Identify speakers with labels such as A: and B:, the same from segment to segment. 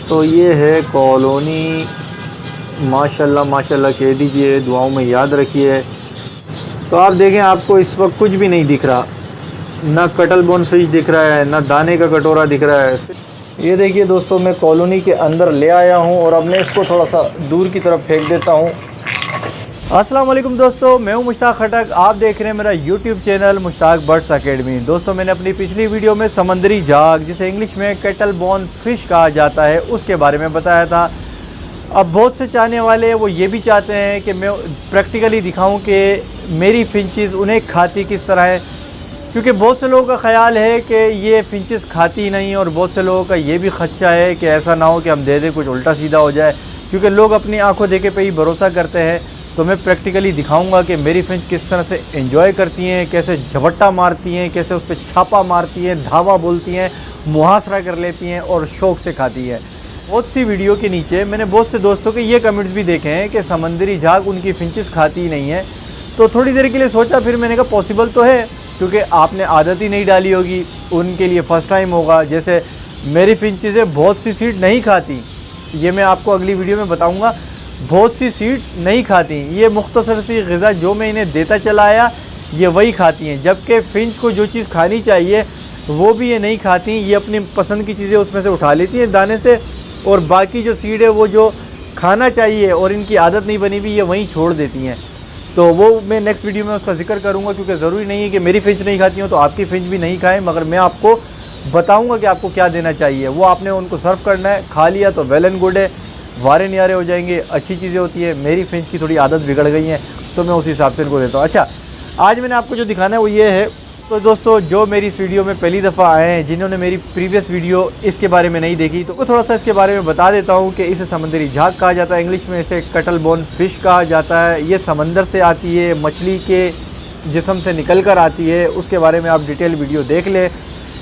A: तो ये है कॉलोनी, माशाल्लाह माशाल्लाह कह दीजिए, दुआओं में याद रखिए। तो आप देखें, आपको इस वक्त कुछ भी नहीं दिख रहा, ना कटल बोन फिश दिख रहा है, ना दाने का कटोरा दिख रहा है। ये देखिए दोस्तों, मैं कॉलोनी के अंदर ले आया हूँ और अब मैं इसको थोड़ा सा दूर की तरफ फेंक देता हूँ। अस्सलाम वालेकुम दोस्तों, मैं हूं मुश्ताक खटक। आप देख रहे हैं मेरा YouTube channel Mushtaq birds academy. दोस्तों, मैंने अपनी पिछली वीडियो में समंदरी झाग, जिसे इंग्लिश में कैटल बोन फिश कहा जाता है, उसके बारे में बताया था। अब बहुत से चाहने वाले वो ये भी चाहते हैं कि मैं प्रैक्टिकली दिखाऊं कि मेरी फिंचेस उन्हें खाती किस तरह है, क्योंकि बहुत से लोगों का ख़्याल है कि ये फिंचेस खाती नहीं, और बहुत से लोगों का ये भी खदशा है कि ऐसा ना हो कि हम दे दें कुछ उल्टा सीधा हो जाए, क्योंकि लोग अपनी आंखों देखे पे ही भरोसा करते हैं। तो मैं प्रैक्टिकली दिखाऊंगा कि मेरी फिंच किस तरह से एंजॉय करती हैं, कैसे झपट्टा मारती हैं, कैसे उस पर छापा मारती हैं, धावा बोलती हैं, मुहासरा कर लेती हैं और शौक़ से खाती है। बहुत सी वीडियो के नीचे मैंने बहुत से दोस्तों के ये कमेंट्स भी देखे हैं कि समंदरी झाग उनकी फिंचेस खाती ही नहीं है। तो थोड़ी देर के लिए सोचा, फिर मैंने कहा पॉसिबल तो है, क्योंकि आपने आदत ही नहीं डाली होगी, उनके लिए फ़र्स्ट टाइम होगा। जैसे मेरी फिंचेस बहुत सी सीड नहीं खाती, ये मैं आपको अगली वीडियो में बताऊँगा। बहुत सी सीड नहीं खाती, ये मुख्तसर सी ग़िज़ा जो मैं इन्हें देता चला आया ये वही खाती हैं, जबकि फिंच को जो चीज़ खानी चाहिए वो भी ये नहीं खाती। ये अपनी पसंद की चीज़ें उसमें से उठा लेती हैं दाने से, और बाकी जो सीड है वो जो खाना चाहिए और इनकी आदत नहीं बनी हुई, ये वहीं छोड़ देती हैं। तो वो मैं नेक्स्ट वीडियो में उसका जिक्र करूँगा, क्योंकि ज़रूरी नहीं है कि मेरी फिंच नहीं खाती हो तो आपकी फिंच भी नहीं खाएँ, मगर मैं आपको बताऊँगा कि आपको क्या देना चाहिए। वो आपने उनको सर्व करना है, खा लिया तो वेल एंड गुड है, वारे न्यारे हो जाएंगे, अच्छी चीज़ें होती है। मेरी फिंच की थोड़ी आदत बिगड़ गई है, तो मैं उस हिसाब से इनको देता हूँ। अच्छा, आज मैंने आपको जो दिखाना है वो ये है। तो दोस्तों, जो मेरी इस वीडियो में पहली दफ़ा आए हैं, जिन्होंने मेरी प्रीवियस वीडियो इसके बारे में नहीं देखी, तो थोड़ा सा इसके बारे में बता देता हूँ कि इसे समंदरी झाग कहा जाता है, इंग्लिश में इसे कटल बोन फिश कहा जाता है। ये समंदर से आती है, मछली के जिस्म से निकल कर आती है, उसके बारे में आप डिटेल वीडियो देख लें।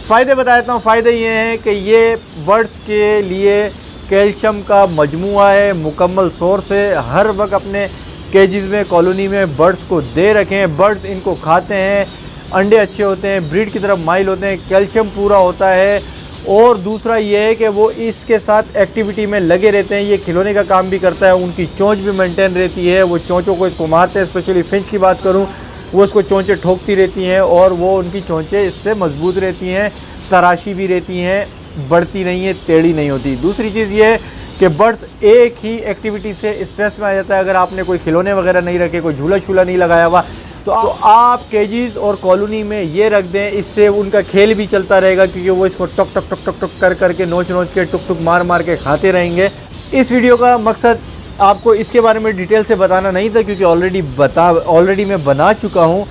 A: फ़ायदे बता देता हूँ। फ़ायदे ये हैं कि ये बर्ड्स के लिए कैल्शियम का मजमूआ है, मुकम्मल सोर्स है। हर वक्त अपने केजेस में, कॉलोनी में बर्ड्स को दे रखें, बर्ड्स इनको खाते हैं, अंडे अच्छे होते हैं, ब्रीड की तरफ माइल होते हैं, कैल्शियम पूरा होता है। और दूसरा ये है कि वो इसके साथ एक्टिविटी में लगे रहते हैं, ये खिलौने का काम भी करता है, उनकी चोंच भी मेंटेन रहती है, वो चोंचों को इसको मारते हैं। स्पेशली फिंच की बात करूँ, वो इसको चोंचें ठोकती रहती हैं और वो उनकी चोंचें इससे मजबूत रहती हैं, तराशी भी रहती हैं, बढ़ती नहीं है, टेढ़ी नहीं होती। दूसरी चीज़ ये है कि बर्ड्स एक ही एक्टिविटी से स्ट्रेस में आ जाता है। अगर आपने कोई खिलौने वगैरह नहीं रखे, कोई झूला शूला नहीं लगाया हुआ, तो आप केजीज और कॉलोनी में ये रख दें, इससे उनका खेल भी चलता रहेगा, क्योंकि वो इसको टक टक टक टक टक कर करके, नोच नोच के, टुक टुक मार मार के खाते रहेंगे। इस वीडियो का मकसद आपको इसके बारे में डिटेल से बताना नहीं था, क्योंकि ऑलरेडी मैं बना चुका हूँ।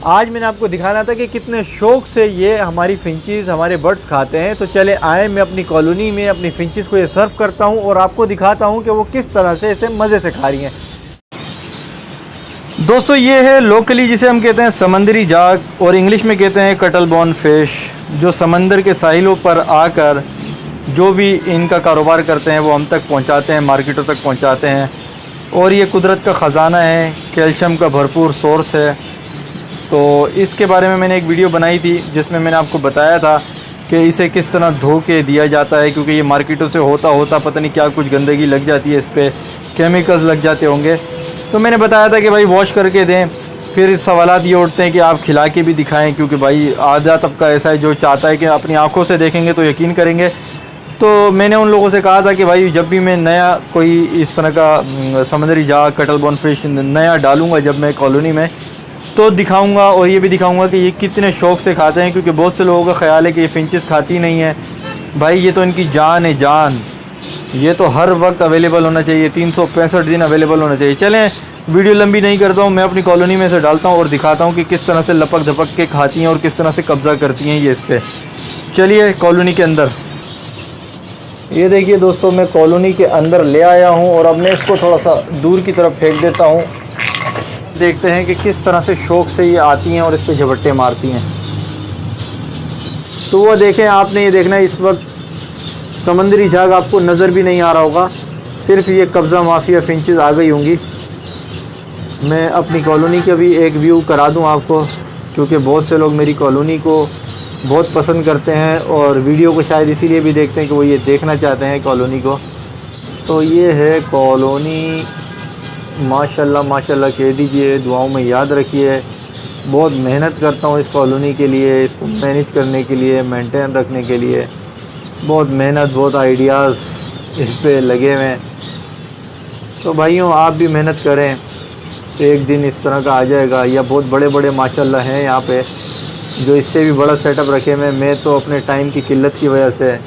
A: आज मैंने आपको दिखाना था कि कितने शौक़ से ये हमारी फिंचेस, हमारे बर्ड्स खाते हैं। तो चले आए, मैं अपनी कॉलोनी में अपनी फिंचेस को ये सर्व करता हूँ और आपको दिखाता हूँ कि वो किस तरह से इसे मज़े से खा रही हैं। दोस्तों, ये है लोकली जिसे हम कहते हैं समंदरी झाग, और इंग्लिश में कहते हैं कटल बोन फिश, जो समंदर के साहिलों पर आकर जो भी इनका कारोबार करते हैं वो हम तक पहुंचाते हैं, मार्केटों तक पहुंचाते हैं। और ये कुदरत का ख़जाना है, कैल्शियम का भरपूर सोर्स है। तो इसके बारे में मैंने एक वीडियो बनाई थी, जिसमें मैंने आपको बताया था कि इसे किस तरह धो के दिया जाता है, क्योंकि ये मार्केटों से होता पता नहीं क्या कुछ गंदगी लग जाती है, इस पर केमिकल्स लग जाते होंगे। तो मैंने बताया था कि भाई वॉश करके दें। फिर इस सवालात ये उठते हैं कि आप खिला के भी दिखाएं, क्योंकि भाई आधा तबका ऐसा है जो चाहता है कि अपनी आंखों से देखेंगे तो यकीन करेंगे। तो मैंने उन लोगों से कहा था कि भाई जब भी मैं नया कोई इस तरह का समंदरी झाग, कटल बोन फिश नया डालूँगा जब मैं कॉलोनी में, तो दिखाऊँगा, और ये भी दिखाऊँगा कि ये कितने शौक़ से खाते हैं। क्योंकि बहुत से लोगों का ख्याल है कि ये फिंचेस खाती नहीं है। भाई ये तो इनकी जान है, जान। ये तो हर वक्त अवेलेबल होना चाहिए, 365 दिन अवेलेबल होना चाहिए। चलें, वीडियो लंबी नहीं करता हूँ, मैं अपनी कॉलोनी में से डालता हूँ और दिखाता हूँ कि किस तरह से लपक धपक के खाती हैं और किस तरह से कब्ज़ा करती हैं ये इस पर। चलिए कॉलोनी के अंदर। ये देखिए दोस्तों, मैं कॉलोनी के अंदर ले आया हूँ और अब मैं इसको थोड़ा सा दूर की तरफ फेंक देता हूँ। देखते हैं कि किस तरह से शौक़ से ये आती हैं और इस पर झपट्टे मारती हैं। तो वो देखें, आपने ये देखना है, इस वक्त समंदरी झाग आपको नज़र भी नहीं आ रहा होगा, सिर्फ ये कब्ज़ा माफिया फिंचेस आ गई होंगी। मैं अपनी कॉलोनी का भी एक व्यू करा दूं आपको, क्योंकि बहुत से लोग मेरी कॉलोनी को बहुत पसंद करते हैं और वीडियो को शायद इसीलिए भी देखते हैं कि वो ये देखना चाहते हैं कॉलोनी को। तो ये है कॉलोनी, माशाल्लाह माशाल्लाह कह दीजिए, दुआओं में याद रखिए। बहुत मेहनत करता हूँ इस कॉलोनी के लिए, इसको मैनेज करने के लिए, मेंटेन रखने के लिए। बहुत मेहनत, बहुत आइडियाज़ इस पे लगे हुए हैं। तो भाइयों आप भी मेहनत करें, एक दिन इस तरह का आ जाएगा। या बहुत बड़े बड़े माशाल्लाह हैं यहाँ पे जो इससे भी बड़ा सेटअप रखे हुए। मैं तो अपने टाइम की किल्लत की वजह से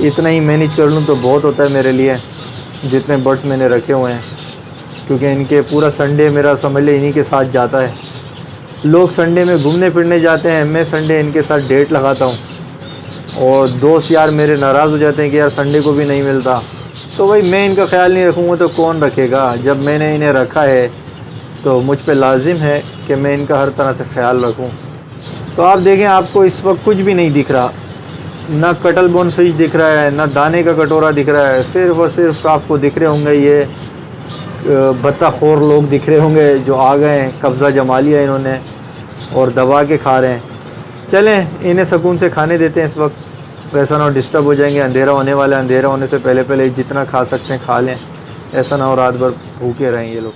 A: इतना ही मैनेज कर लूँ तो बहुत होता है मेरे लिए, जितने बर्ड्स मैंने रखे हुए हैं। क्योंकि इनके पूरा संडे मेरा समझ ले इन्हीं के साथ जाता है। लोग संडे में घूमने फिरने जाते हैं, मैं संडे इनके साथ डेट लगाता हूँ। और दोस्त यार मेरे नाराज़ हो जाते हैं कि यार संडे को भी नहीं मिलता। तो भाई मैं इनका ख्याल नहीं रखूँगा तो कौन रखेगा। जब मैंने इन्हें रखा है तो मुझ पे लाजिम है कि मैं इनका हर तरह से ख्याल रखूँ। तो आप देखें, आपको इस वक्त कुछ भी नहीं दिख रहा, ना कटल बोन फिश दिख रहा है, ना दाने का कटोरा दिख रहा है। सिर्फ़ और सिर्फ आपको दिख रहे होंगे ये बत्तखोर लोग दिख रहे होंगे जो आ गए हैं, कब्ज़ा जमा लिया इन्होंने और दबा के खा रहे हैं। चलें इन्हें सुकून से खाने देते हैं इस वक्त, वैसा ना हो डिस्टर्ब हो जाएंगे। अंधेरा होने वाला है, अंधेरा होने से पहले पहले जितना खा सकते हैं खा लें, ऐसा ना हो रात भर भूखे रहें ये लोग।